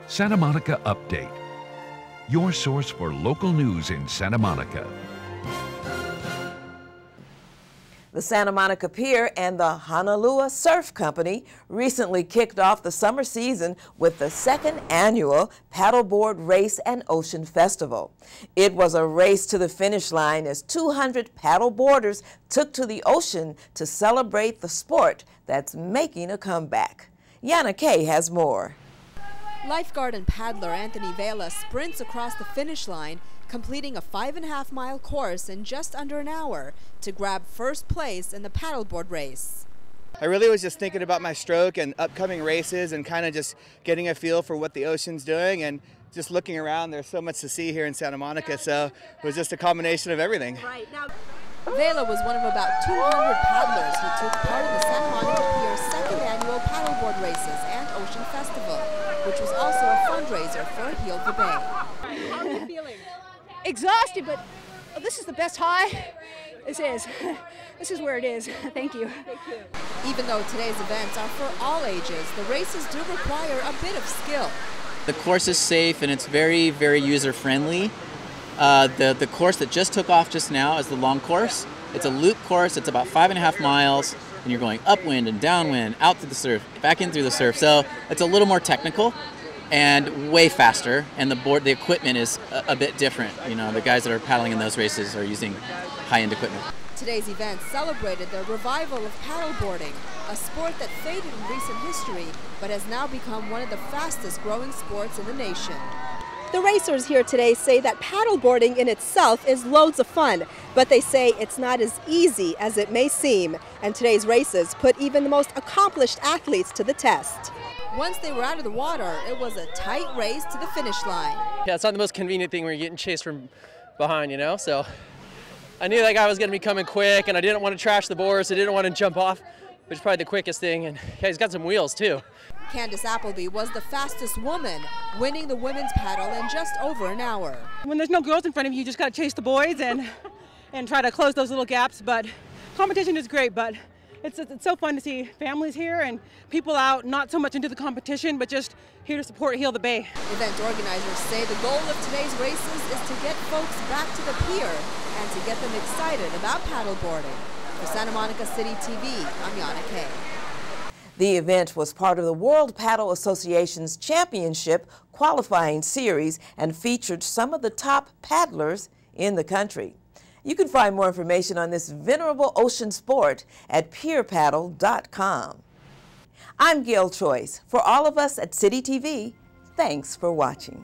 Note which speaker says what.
Speaker 1: Santa Monica Update, your source for local news in Santa Monica.
Speaker 2: The Santa Monica Pier and the Honolulu Surf Company recently kicked off the summer season with the second annual Paddleboard Race and Ocean Festival. It was a race to the finish line as 200 paddleboarders took to the ocean to celebrate the sport that's making a comeback. Yanna Kay has more.
Speaker 3: Lifeguard and paddler Anthony VELA sprints across the finish line, completing a 5.5-mile course in just under an hour to grab first place in the paddleboard race.
Speaker 4: I really was just thinking about my stroke and upcoming races and kind of just getting a feel for what the ocean's doing and just looking around. There's so much to see here in Santa Monica, so it was just a combination of everything.
Speaker 3: Right. Now, VELA was one of about 200 paddlers who took part in the Santa Monica Pier's second annual paddleboard races and Ocean Festival, which was also a fundraiser for Heal the Bay.
Speaker 5: How are you feeling? Exhausted, but this is the best high. This is where it is. Thank you. Thank you.
Speaker 3: Even though today's events are for all ages, the races do require a bit of skill.
Speaker 6: The course is safe and it's very, very user-friendly. The course that just took off just now is the long course. It's a loop course. It's about 5.5 miles, and you're going upwind and downwind, out through the surf, back in through the surf. So it's a little more technical and way faster, and the equipment is a bit different. You know, the guys that are paddling in those races are using high-end equipment.
Speaker 3: Today's event celebrated the revival of paddleboarding, a sport that faded in recent history but has now become one of the fastest growing sports in the nation.
Speaker 7: The racers here today say that paddleboarding in itself is loads of fun, but they say it's not as easy as it may seem, and today's races put even the most accomplished athletes to the test.
Speaker 3: Once they were out of the water, it was a tight race to the finish line.
Speaker 8: Yeah, it's not the most convenient thing when you're getting chased from behind, you know, so I knew that guy was going to be coming quick, and I didn't want to trash the boards, I didn't want to jump off, which is probably the quickest thing, and yeah, he's got some wheels too.
Speaker 3: CANDICE APPLEBY was the fastest woman, winning the women's paddle in just over an hour.
Speaker 9: When there's no girls in front of you, you just got to chase the boys and try to close those little gaps. But competition is great, but it's so fun to see families here and people out, not so much into the competition, but just here to support Heal the Bay.
Speaker 3: Event organizers say the goal of today's races is to get folks back to the pier and to get them excited about paddleboarding. For Santa Monica CityTV, I'm Yanna Kay.
Speaker 2: The event was part of the World Paddle Association's Championship qualifying series and featured some of the top paddlers in the country. You can find more information on this venerable ocean sport at pierpaddle.com. I'm Gail Choice. For all of us at CityTV, thanks for watching.